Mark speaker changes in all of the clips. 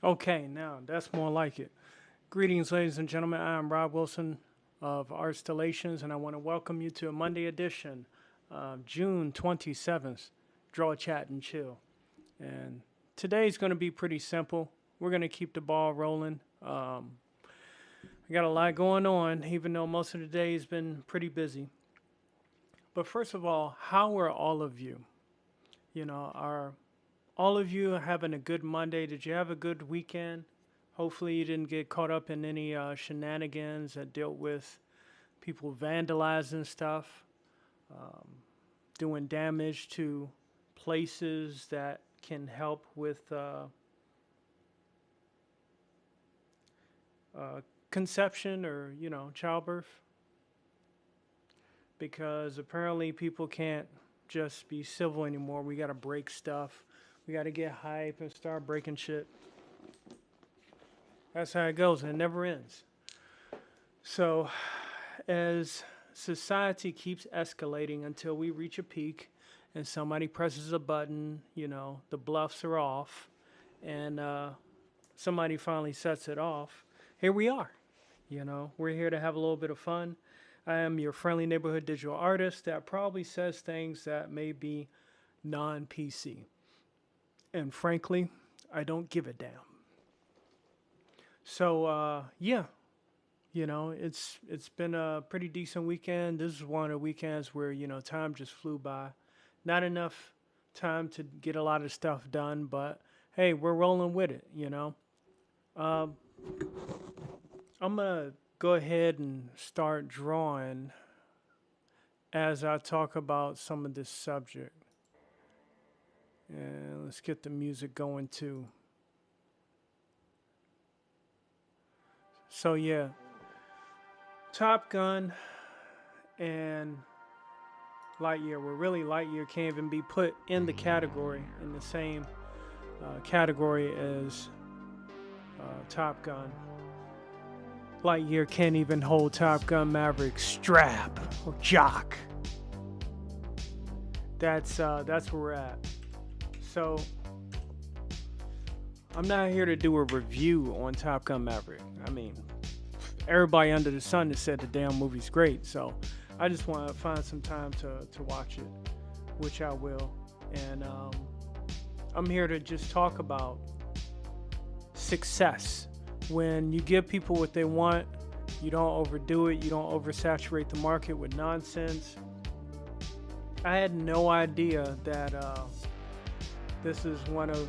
Speaker 1: Okay, now that's more like it. Greetings, ladies and gentlemen. I am Rob Wilson of Artstellations, and I want to welcome you to a Monday edition of June 27th, Draw, Chat, and Chill. And today's going to be pretty simple. We're going to keep the ball rolling. I got a lot going on, even though most of the day has been pretty busy. But first of all, how are all of you? Are all of you having a good Monday? Did you have a good weekend? Hopefully you didn't get caught up in any shenanigans that dealt with people vandalizing stuff, doing damage to places that can help with conception or, childbirth. Because apparently people can't just be civil anymore. We got to break stuff. We got to get hype and start breaking shit. That's how it goes, and it never ends. So, as society keeps escalating until we reach a peak and somebody presses a button, the bluffs are off, and somebody finally sets it off, here we are. We're here to have a little bit of fun. I am your friendly neighborhood digital artist that probably says things that may be non-PC. And frankly, I don't give a damn. So, yeah, it's been a pretty decent weekend. This is one of the weekends where, time just flew by. Not enough time to get a lot of stuff done, but hey, we're rolling with it, I'm going to go ahead and start drawing as I talk about some of this subject. And let's get the music going too. So yeah, Top Gun and Lightyear. Well, really, Lightyear can't even be put in the category, in the same category as Top Gun. Lightyear can't even hold Top Gun Maverick's strap or jock. That's where we're at. So I'm not here to do a review on Top Gun Maverick. I mean, everybody under the sun has said the damn movie's great, so I just want to find some time to watch it, which I will. And I'm here to just talk about success. When you give people what they want, you don't overdo it, you don't oversaturate the market with nonsense. I had no idea that this is one of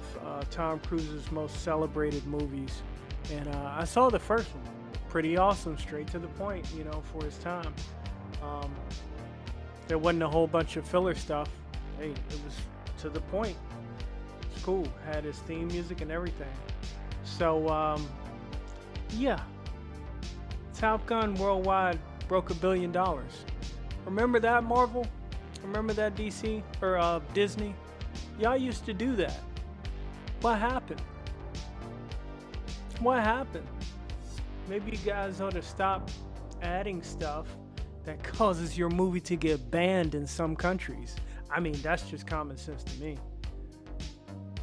Speaker 1: Tom Cruise's most celebrated movies. And I saw the first one. Pretty awesome, straight to the point, for his time. There wasn't a whole bunch of filler stuff. Hey, it was to the point. It's cool. Had his theme music and everything. So, yeah. Top Gun worldwide broke $1 billion. Remember that, Marvel? Remember that, DC? Or Disney? Y'all used to do that. What happened? What happened? Maybe you guys ought to stop adding stuff that causes your movie to get banned in some countries. I mean, that's just common sense to me.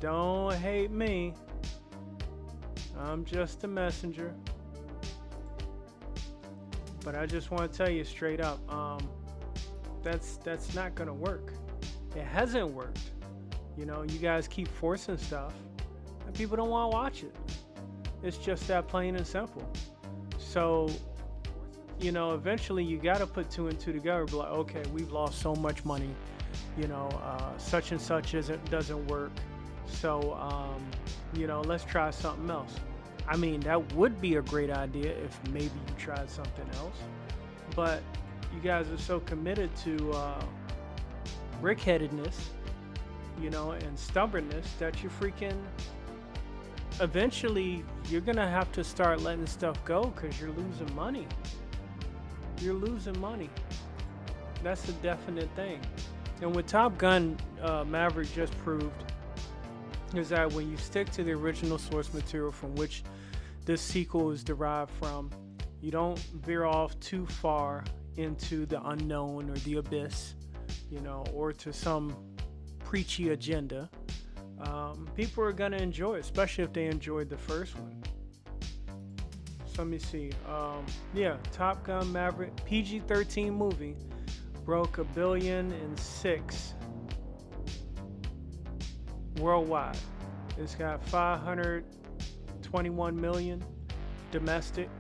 Speaker 1: Don't hate me. I'm just a messenger. But I just want to tell you straight up, that's not gonna work. It hasn't worked. You guys keep forcing stuff, and people don't want to watch it. It's just that plain and simple. So, eventually you got to put two and two together. Be like, okay, we've lost so much money. Such and such doesn't work. So, let's try something else. I mean, that would be a great idea if maybe you tried something else. But you guys are so committed to brick-headedness, and stubbornness that you freaking eventually you're gonna have to start letting stuff go because you're losing money. You're losing money. That's a definite thing. And what Top Gun Maverick just proved is that when you stick to the original source material from which this sequel is derived from, you don't veer off too far into the unknown or the abyss, or to some preachy agenda. People are going to enjoy it, especially if they enjoyed the first one. So let me see. Top Gun Maverick, PG-13 movie, broke $1.6 billion worldwide. It's got 521 million domestic,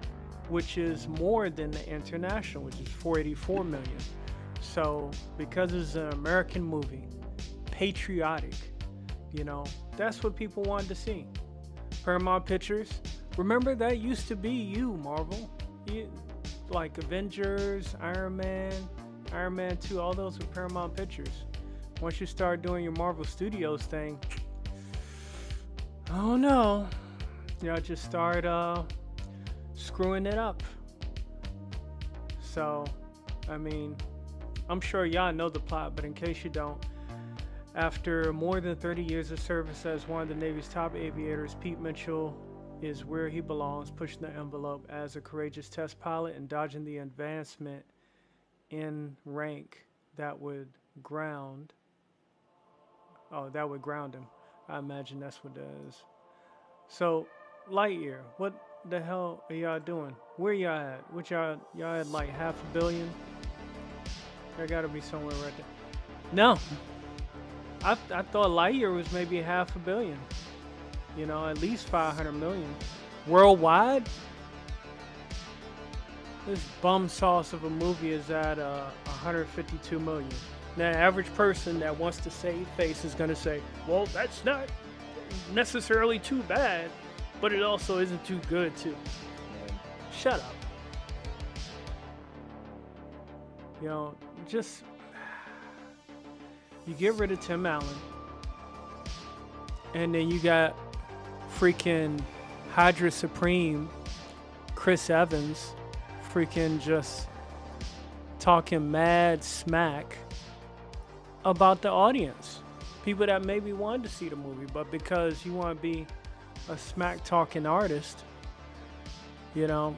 Speaker 1: which is more than the international, which is 484 million. So because it's an American movie, patriotic, that's what people wanted to see. Paramount Pictures, remember that used to be you, Marvel. Like Avengers, Iron Man 2, all those were Paramount Pictures. Once you start doing your Marvel Studios thing, oh no, y'all just start screwing it up. So, I mean, I'm sure y'all know the plot, but in case you don't, after more than 30 years of service as one of the Navy's top aviators, Pete Mitchell is where he belongs, pushing the envelope as a courageous test pilot and dodging the advancement in rank that would ground him. I imagine that's what that is. So, Lightyear, what the hell are y'all doing? Where y'all at? What y'all at like $500 million? There gotta be somewhere right there. No. I thought Lightyear was maybe $500 million. At least 500 million. Worldwide? This bum sauce of a movie is at 152 million. Now, the average person that wants to save face is going to say, well, that's not necessarily too bad, but it also isn't too good, too. Shut up. Just... You get rid of Tim Allen, and then you got freaking Hydra Supreme, Chris Evans, freaking just talking mad smack about the audience. People that maybe wanted to see the movie, but because you want to be a smack talking artist, I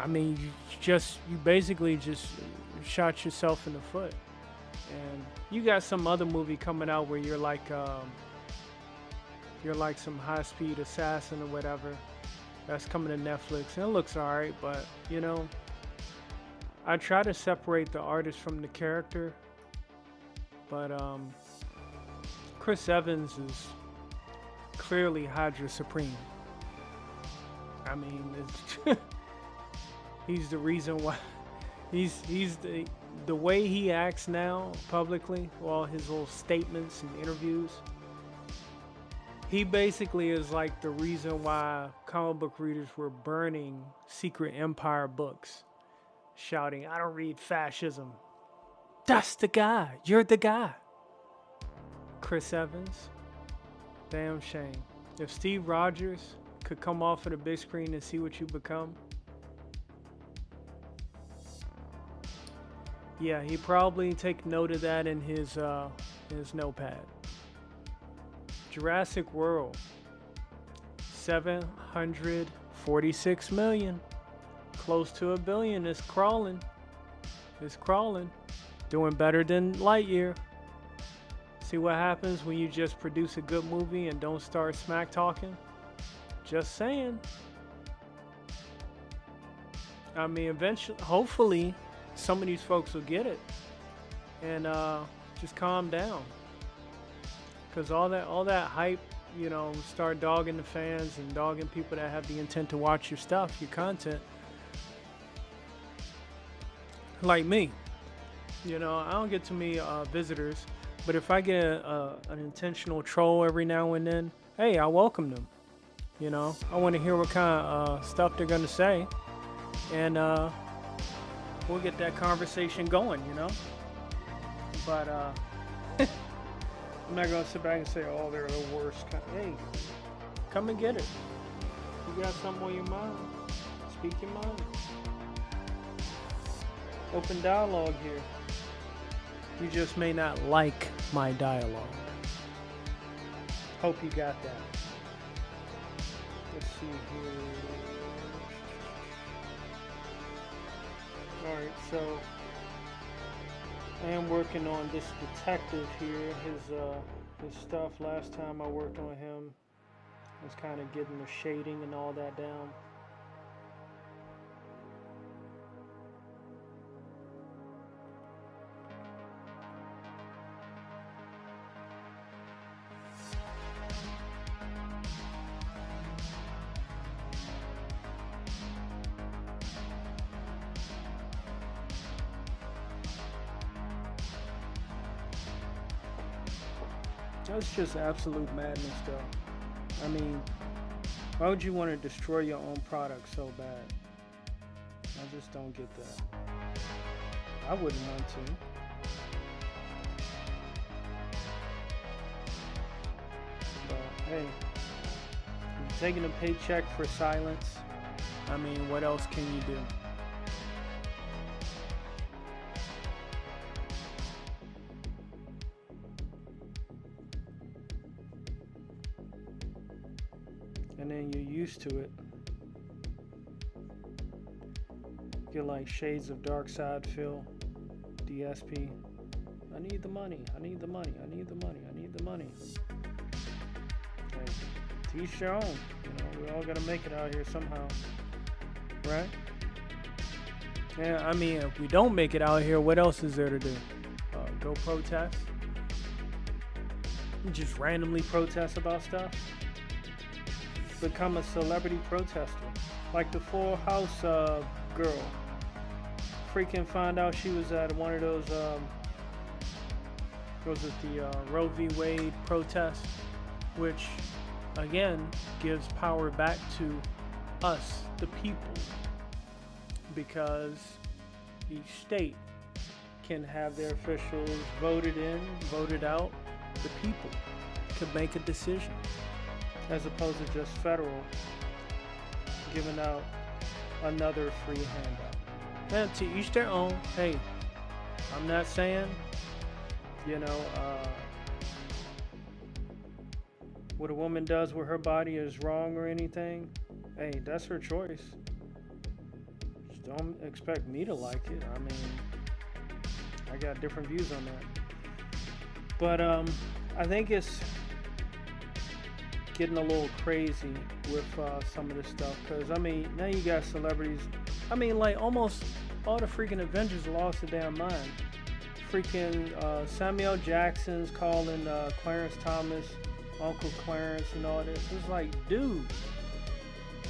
Speaker 1: mean, you basically just shot yourself in the foot. And you got some other movie coming out where you're like some high-speed assassin or whatever. That's coming to Netflix. And it looks alright, but I try to separate the artist from the character. But Chris Evans is clearly Hydra Supreme. I mean, he's the reason why. He's the way he acts now publicly, all his little statements and interviews, he basically is like the reason why comic book readers were burning Secret Empire books, shouting, I don't read fascism. That's the guy. You're the guy. Chris Evans. Damn shame. If Steve Rogers could come off of the big screen and see what you become, yeah, he probably take note of that in his notepad. Jurassic World, 746 million, close to $1 billion. It's crawling. Doing better than Lightyear. See what happens when you just produce a good movie and don't start smack talking? Just saying. I mean, eventually, hopefully, some of these folks will get it and just calm down, because all that hype, start dogging the fans and dogging people that have the intent to watch your stuff, your content, like me. I don't get too many visitors, But if I get an intentional troll every now and then, hey, I welcome them. You know, I want to hear what kind of stuff they're gonna say, and we'll get that conversation going. You know, but I'm not gonna sit back and say, "Oh, they're the worst." Hey, come and get it. You got something on your mind? Speak your mind. Open dialogue here. You just may not like my dialogue. Hope you got that. Let's see here. Alright, so I am working on this detective here. His stuff last time I worked on him was kind of getting the shading and all that down. That's just absolute madness, though. I mean, why would you want to destroy your own product so bad? I just don't get that. I wouldn't want to. But hey, you're taking a paycheck for silence. I mean, what else can you do? And then you're used to it. Get like shades of dark side feel, DSP. I need the money. I need the money. I need the money. I need the money. Hey, to each their own. You know, we all gotta make it out here somehow, right? Yeah, I mean, if we don't make it out here, what else is there to do? Go protest? Just randomly protest about stuff? Become a celebrity protester, like the Full House girl. Freaking find out she was at one of those was it the Roe v. Wade protest, which again gives power back to us, the people, because each state can have their officials voted in, voted out. The people could make a decision, as opposed to just federal giving out another free handout. And to each their own. Hey, I'm not saying, you know, what a woman does with her body is wrong or anything. Hey, that's her choice. Just don't expect me to like it. I mean, I got different views on that. But I think it's getting a little crazy with some of this stuff, because I mean, now you got celebrities. I mean, like almost all the freaking Avengers lost their damn mind. Freaking Samuel Jackson's calling Clarence Thomas Uncle Clarence and all this. It's like, dude,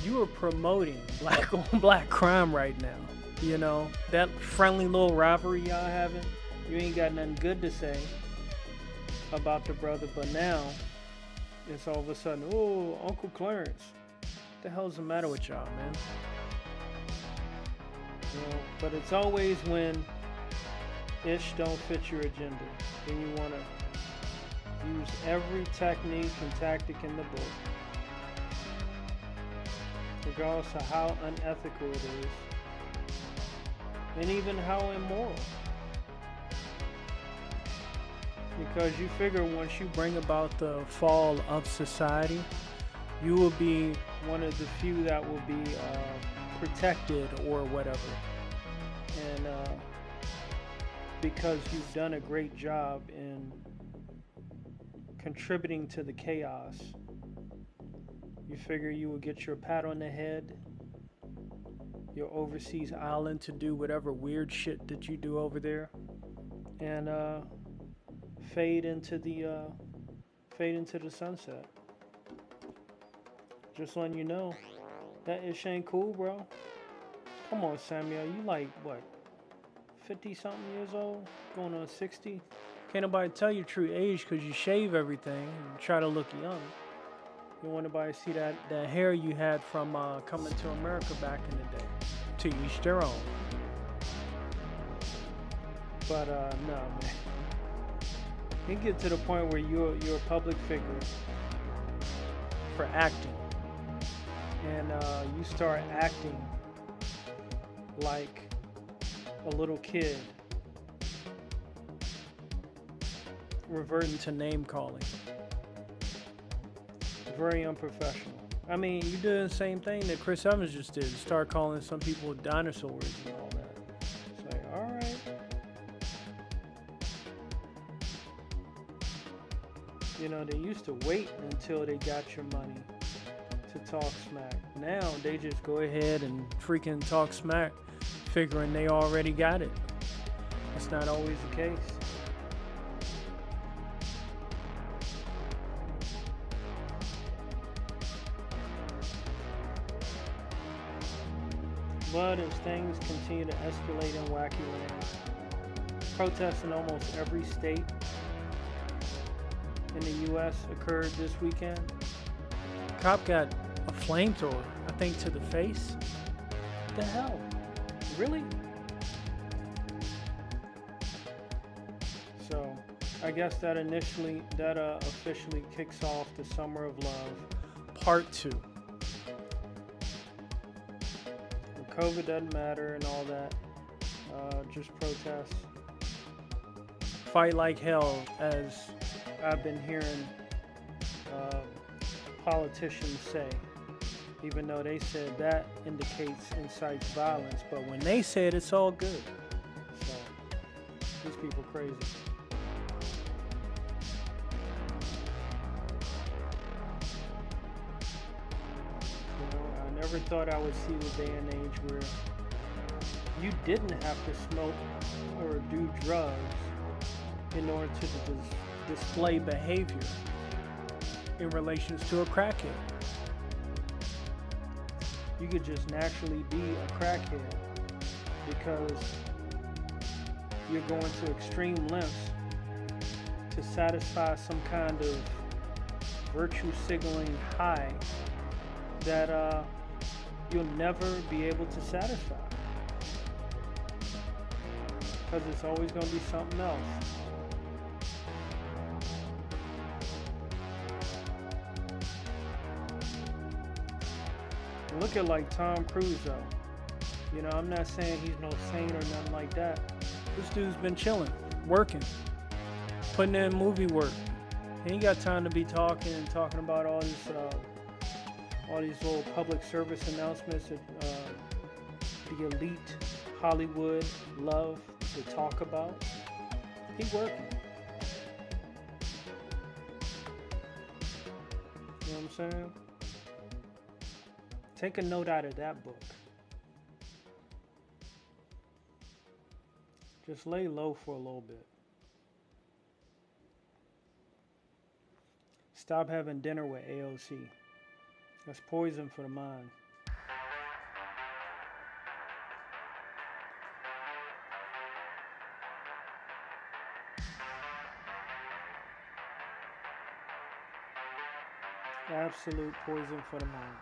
Speaker 1: you are promoting black on black crime right now. You know, that friendly little rivalry y'all having, you ain't got nothing good to say about the brother, but now it's all of a sudden, oh, Uncle Clarence. What the hell's the matter with y'all, man? You know, but it's always when ish don't fit your agenda, then you want to use every technique and tactic in the book, regardless of how unethical it is, and even how immoral. Because you figure once you bring about the fall of society, you will be one of the few that will be protected or whatever. And because you've done a great job in contributing to the chaos, you figure you will get your pat on the head, your overseas island to do whatever weird shit that you do over there, and fade into the sunset. Just letting you know that ish ain't cool, bro. Come on, Samuel, you like what, 50 something years old, going on 60? Can't nobody tell your true age because you shave everything and try to look young. You want nobody to see that hair you had from coming to America back in the day. To each their own. But no, man. You get to the point where you're a public figure for acting, and you start acting like a little kid, reverting to name calling. Very unprofessional. I mean, you do the same thing that Chris Evans just did. Start calling some people dinosaurs and all that. It's like, all right. You know, they used to wait until they got your money to talk smack. Now they just go ahead and freaking talk smack, figuring they already got it. That's not always the case. But as things continue to escalate in wacky ways, protests in almost every state in the U.S. occurred this weekend. Cop got a flamethrower, I think, to the face. What the hell? Really? So, I guess that officially kicks off the Summer of Love Part 2. COVID doesn't matter and all that. Just protest. Fight like hell, as I've been hearing politicians say. Even though they said that indicates incites violence. But when they say it, it's all good. So, these people crazy. I never thought I would see the day and age where you didn't have to smoke or do drugs in order to display behavior in relation to a crackhead. You could just naturally be a crackhead because you're going to extreme lengths to satisfy some kind of virtue signaling high that you'll never be able to satisfy, because it's always going to be something else. Look at like Tom Cruise though. You know, I'm not saying he's no saint or nothing like that. This dude's been chilling, working, putting in movie work. He ain't got time to be talking about all these little public service announcements that the elite Hollywood love to talk about. He working. You know what I'm saying? Take a note out of that book. Just lay low for a little bit. Stop having dinner with AOC. That's poison for the mind. Absolute poison for the mind.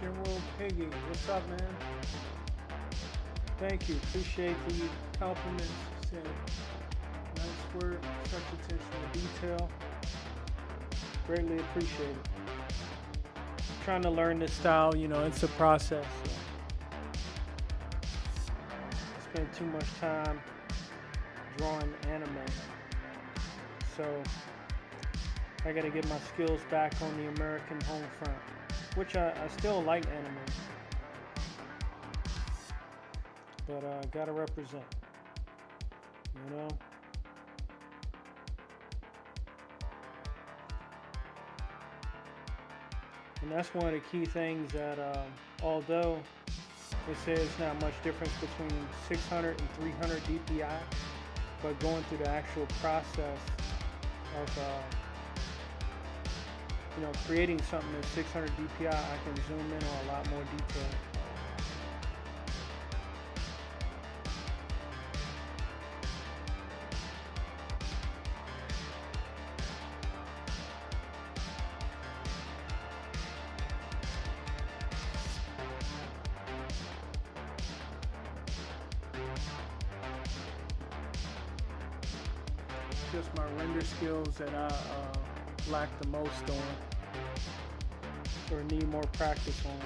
Speaker 1: General Piggy, what's up, man? Thank you. Appreciate the compliments. Said nice work, such attention to detail. Greatly appreciate it. Trying to learn this style, you know, it's a process. So. Spend too much time drawing anime. So I gotta get my skills back on the American home front, which I still like anime. But gotta represent, you know? And that's one of the key things that, although they say it's not much difference between 600 and 300 DPI, but going through the actual process of, you know, creating something at 600 DPI, I can zoom in on a lot more detail. Just my render skills that I lack the most on, or need more practice on.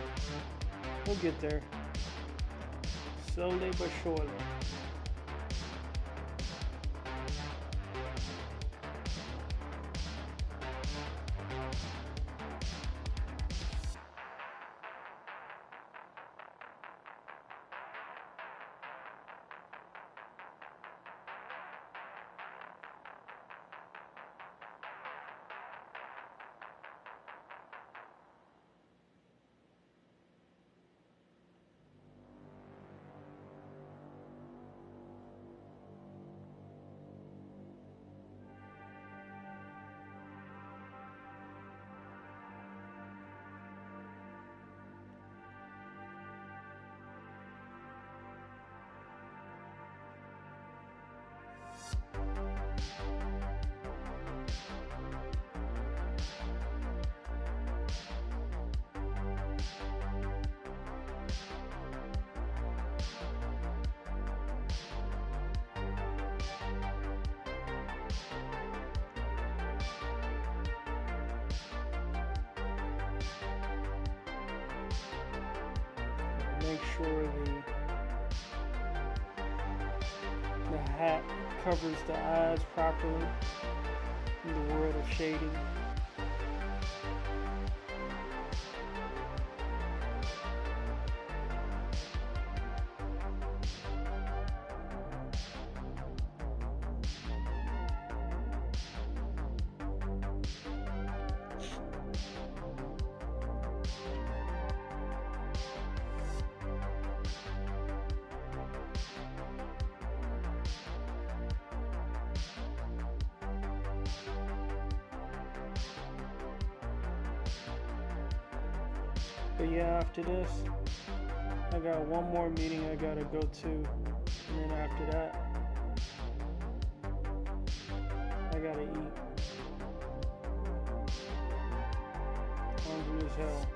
Speaker 1: We'll get there, slowly but surely. Make sure the hat covers the eyes properly in the world of shading. But yeah, after this, I got one more meeting I gotta go to, and then after that, I gotta eat. Hungry as hell.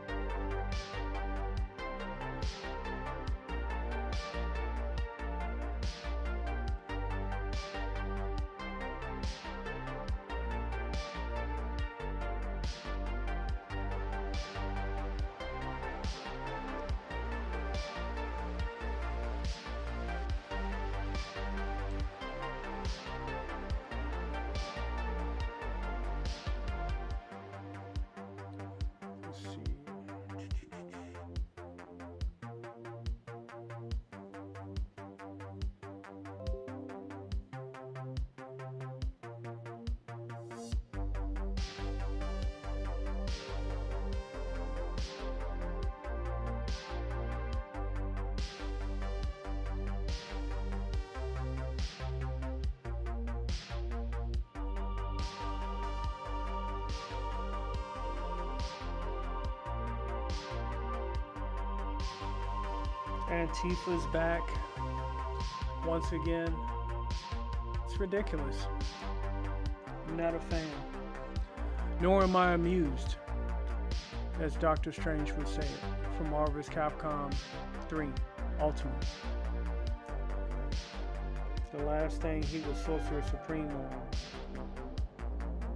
Speaker 1: Antifa's back once again. It's ridiculous. I'm not a fan, nor am I amused. as Doctor Strange would say it, from Marvel's Capcom 3 Ultimate. The last thing he was Sorcerer Supreme on.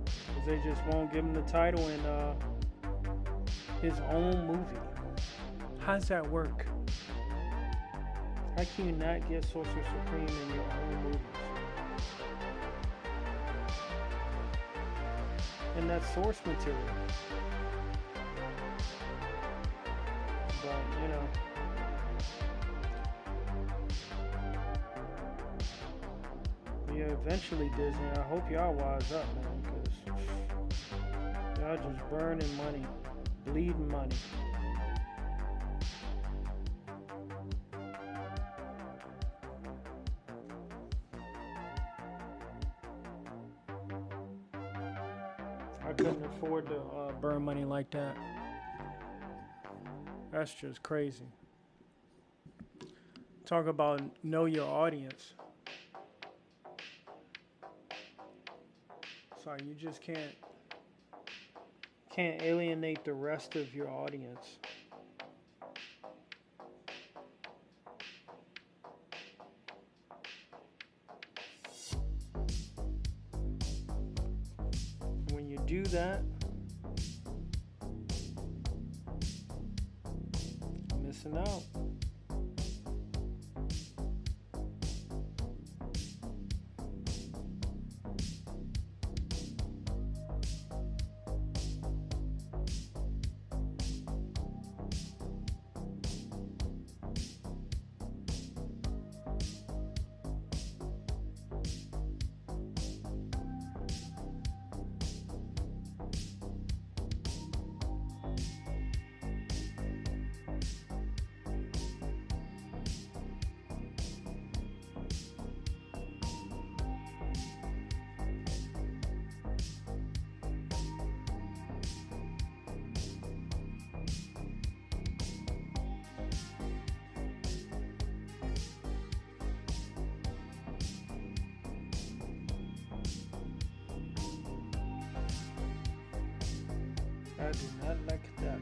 Speaker 1: Because they just won't give him the title in his own movie. How does that work? How can you not get Sorcerer Supreme in your own movies? And that's source material. But, you know. Yeah, eventually Disney, I hope y'all wise up, man, because y'all just burning money, bleeding money. I couldn't afford to burn money like that. That's just crazy. Talk about know your audience. Sorry, you just can't alienate the rest of your audience. When you do that, you're missing out. I do not like that.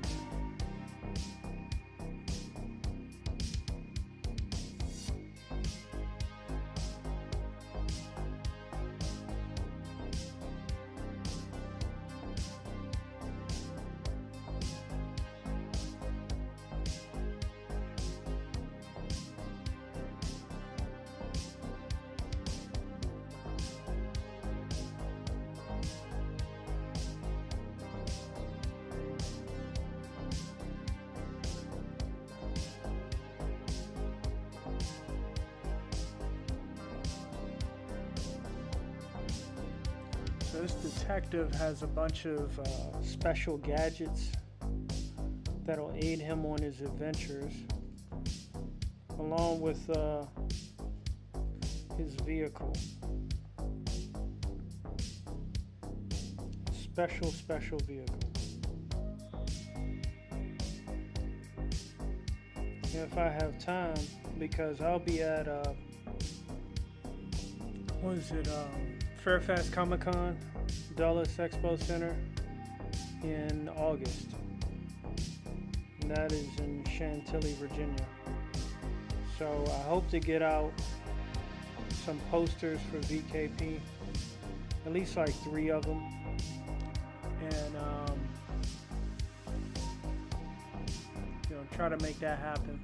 Speaker 1: This detective has a bunch of special gadgets that'll aid him on his adventures, along with his vehicle. Special vehicle. If I have time, because I'll be at Fairfax Comic Con, Dulles Expo Center in August. And that is in Chantilly, Virginia. So I hope to get out some posters for VKP, at least like 3 of them. And try to make that happen.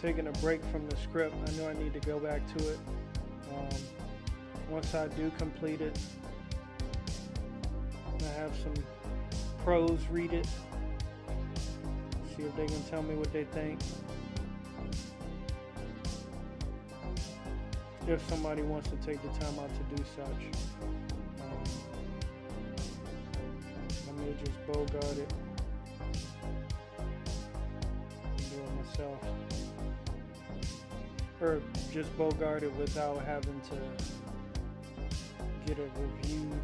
Speaker 1: Taking a break from the script. I know I need to go back to it. Once I do complete it, I have some pros read it, see if they can tell me what they think. If somebody wants to take the time out to do such, I may just bogart it and do it myself. Or just bogart it without having to get it reviewed.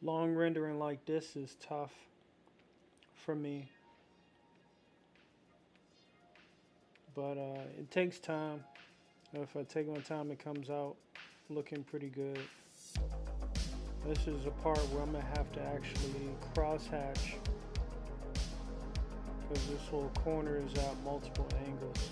Speaker 1: Long rendering like this is tough for me, but it takes time. If I take my time, it comes out looking pretty good. This is a part where I'm gonna have to actually crosshatch because this whole corner is at multiple angles.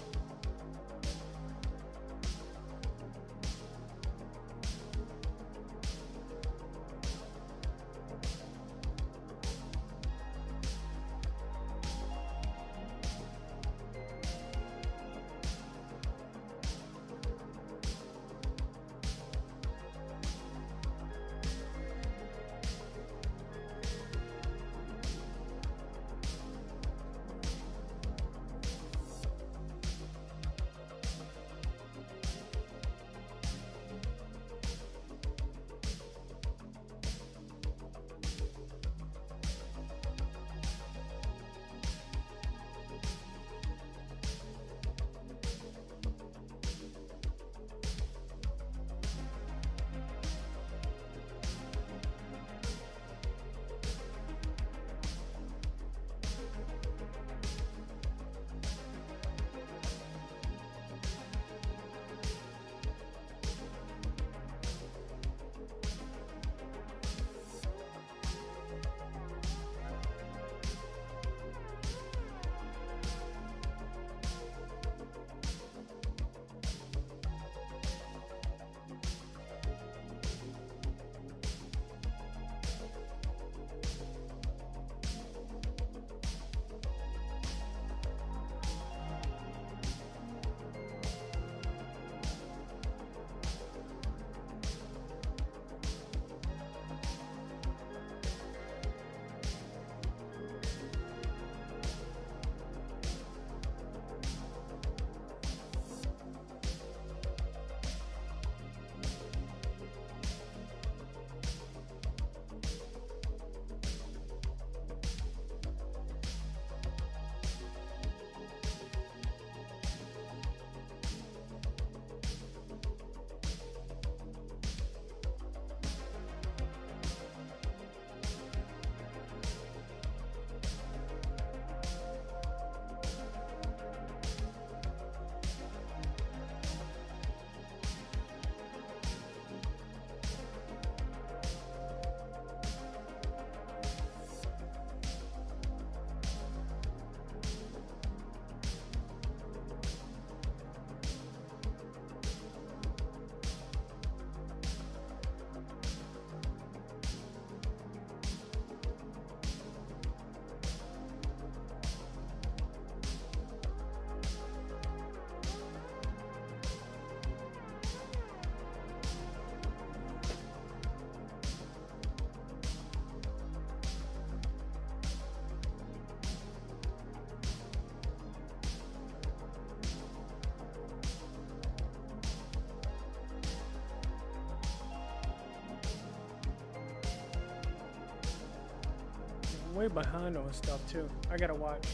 Speaker 1: I'm way behind on stuff too. I gotta watch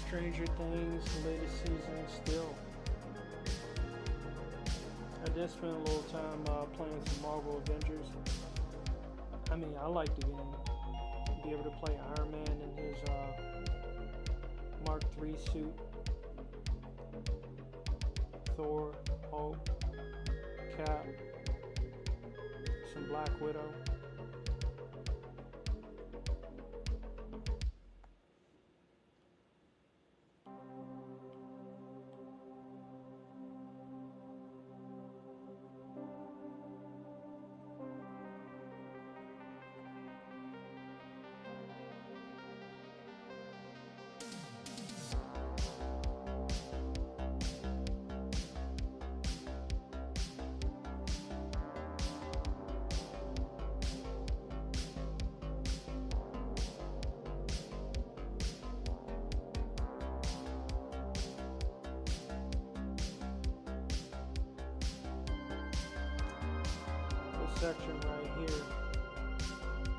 Speaker 1: Stranger Things, the latest season still. I did spend a little time playing some Marvel Avengers. I mean, I like the game. Be able to play Iron Man in his Mark III suit, Thor, Hulk, Cap, some Black Widow. Section right here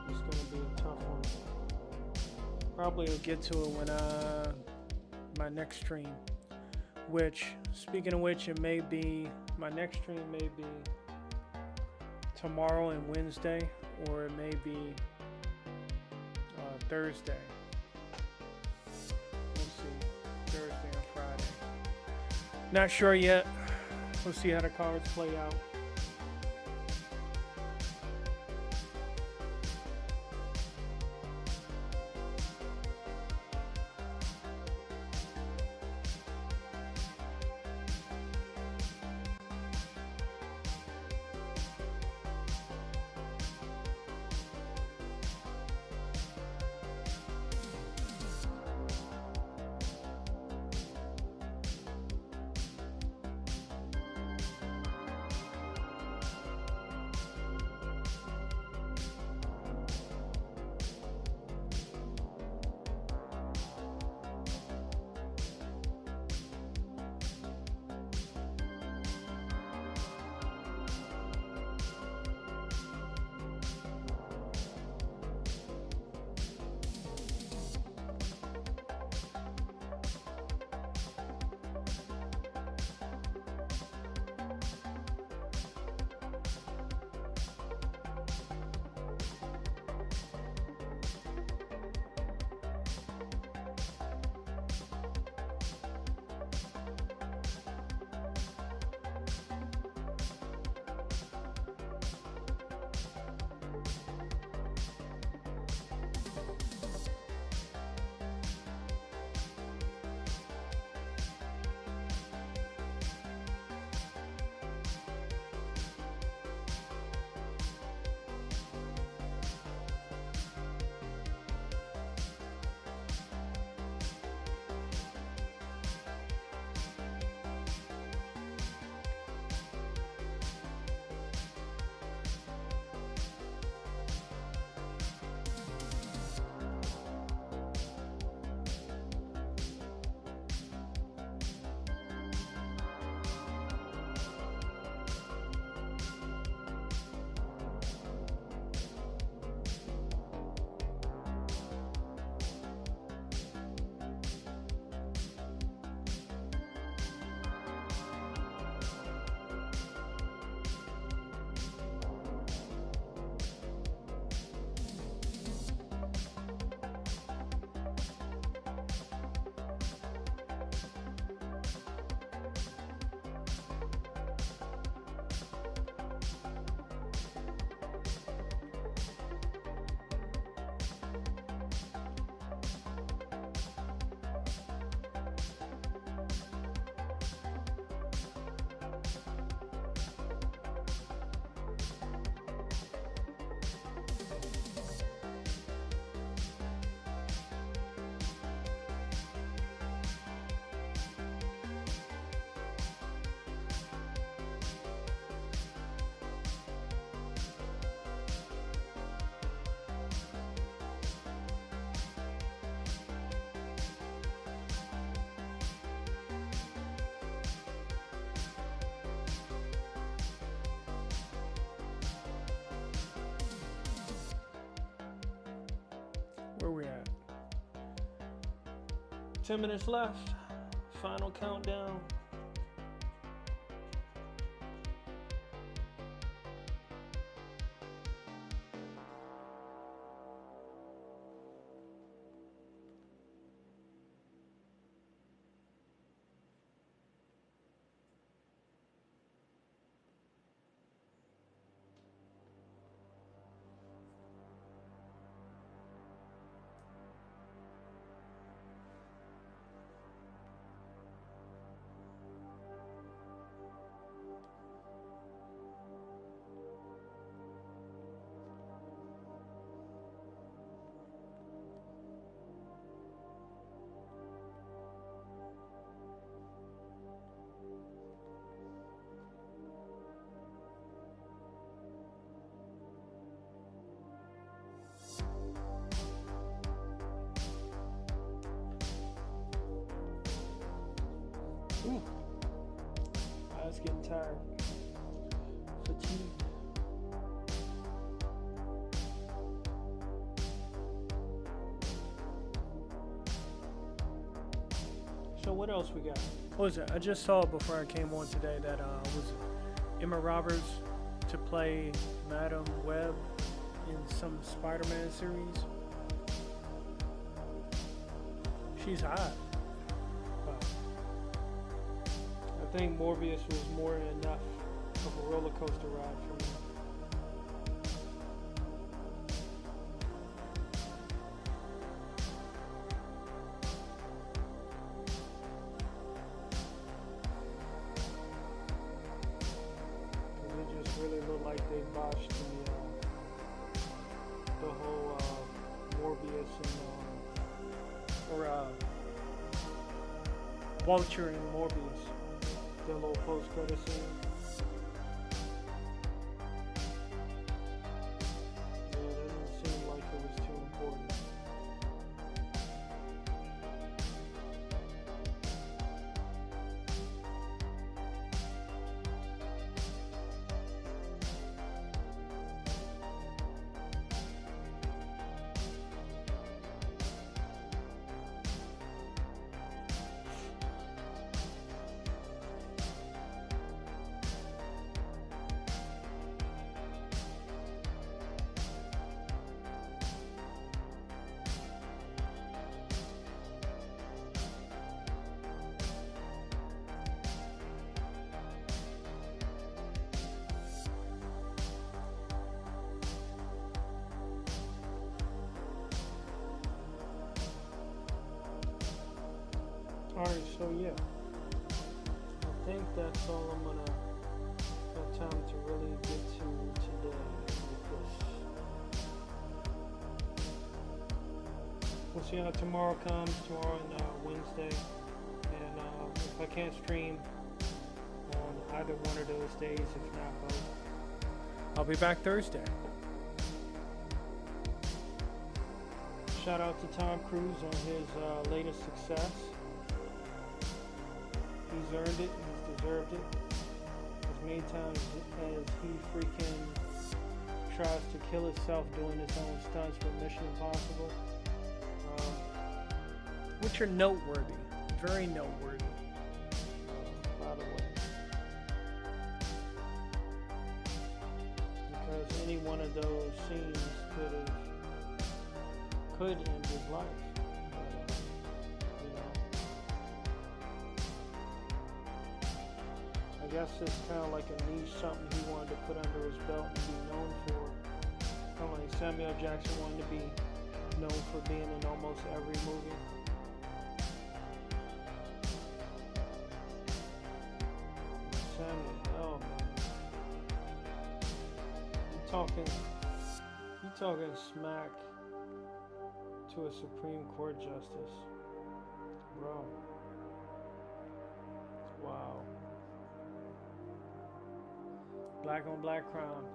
Speaker 1: is going to be a tough one. Probably will get to it when my next stream, which, speaking of which, it may be, my next stream may be tomorrow and Wednesday, or it may be Thursday. We'll see. Thursday and Friday. Not sure yet. We'll see how the cards play out. Where we at? 10 minutes left. Final countdown. Ooh. Eyes getting tired. Fatigue. So what else we got? What was it? I just saw before I came on today that was Emma Roberts to play Madam Web in some Spider-Man series. She's hot. But I think Morbius was more than enough of a roller coaster ride for me. It just really looked like they botched the whole Morbius and Vulture and Morbius, their little post-credit scene. Yeah, that didn't seem like it was too important. Alright, so yeah, I think that's all I'm gonna have time to really get to today with this. We'll see how tomorrow comes, tomorrow and Wednesday, and if I can't stream on either one of those days, if not both, I'll be back Thursday. Shout out to Tom Cruise on his latest success. He's earned it, he's deserved it. As many times as he freaking tries to kill himself doing his own stunts with Mission Impossible, which are noteworthy, very noteworthy, by the way. Because any one of those scenes could end his life. I guess it's kind of like a niche, something he wanted to put under his belt and be known for. Kind of like Samuel Jackson wanted to be known for being in almost every movie. Samuel, oh man. You talking smack to a Supreme Court justice. Bro. Wow. Black on black crime.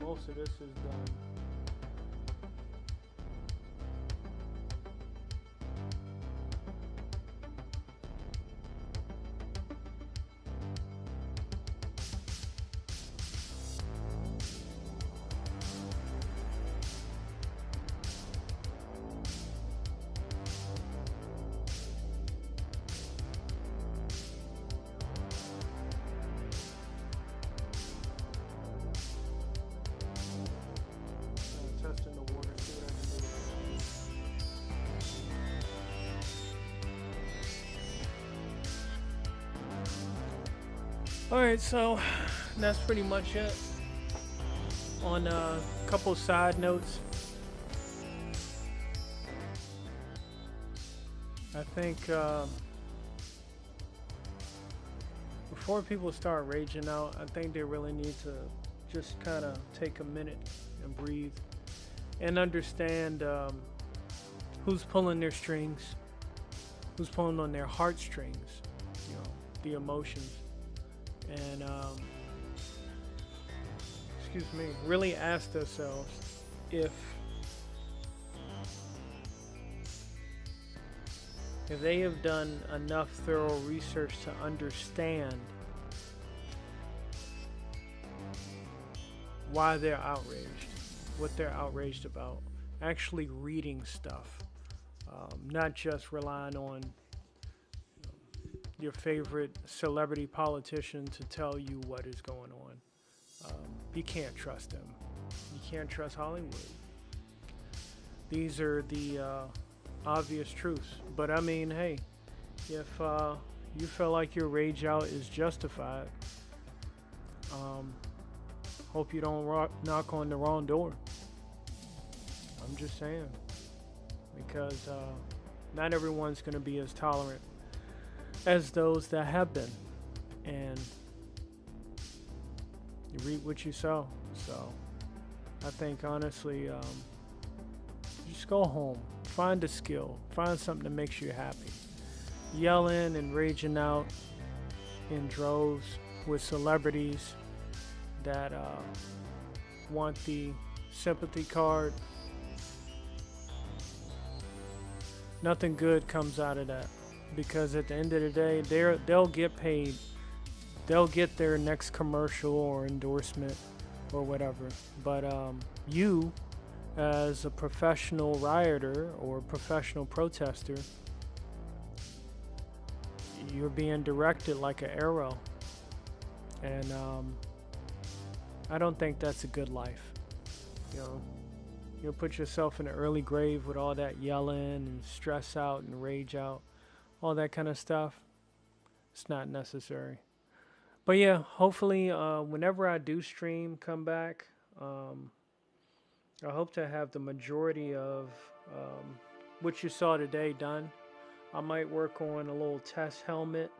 Speaker 1: Most of this is done. Alright, so that's pretty much it. On a couple side notes, I think before people start raging out, I think they really need to just kind of take a minute and breathe and understand who's pulling their strings, who's pulling on their heartstrings, you know, the emotions. And excuse me, really ask ourselves if they have done enough thorough research to understand why they're outraged, what they're outraged about, actually reading stuff, not just relying on your favorite celebrity politician to tell you what is going on. You can't trust them. You can't trust Hollywood. These are the obvious truths. But I mean, hey, if you feel like your rage out is justified, hope you don't knock on the wrong door. I'm just saying. Because not everyone's going to be as tolerant as those that have been. And you reap what you sow. So I think honestly, just go home. Find a skill. Find something that makes you happy. Yelling and raging out in droves with celebrities that want the sympathy card. Nothing good comes out of that, because at the end of the day, they'll get paid. They'll get their next commercial or endorsement or whatever. But you, as a professional rioter or professional protester, you're being directed like an arrow. And I don't think that's a good life. You know, you'll put yourself in an early grave with all that yelling and stress out and rage out, all that kind of stuff. It's not necessary. But yeah, hopefully whenever I do stream, come back, I hope to have the majority of what you saw today done. I might work on a little test helmet,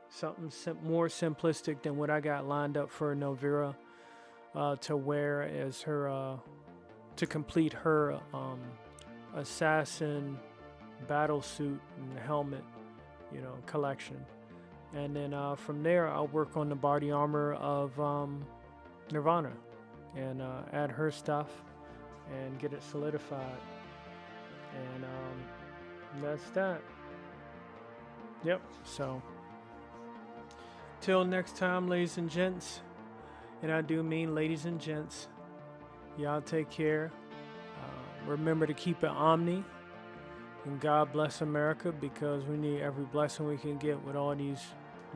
Speaker 1: something more simplistic than what I got lined up for Novera to wear as her, to complete her assassin battle suit and helmet, you know, collection. And then from there, I'll work on the body armor of Nirvana and add her stuff and get it solidified. And that's that. Yep, so till next time, ladies and gents, and I do mean ladies and gents, y'all take care. Remember to keep it omni, and God bless America, because we need every blessing we can get with all these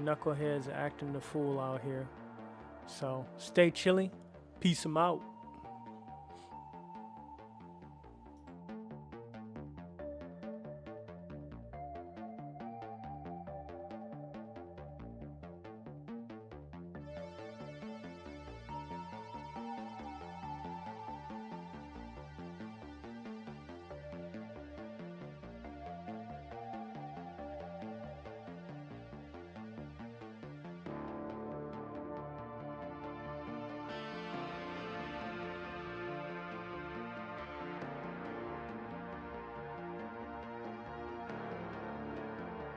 Speaker 1: knuckleheads acting the fool out here. So stay chilly. Peace 'em out.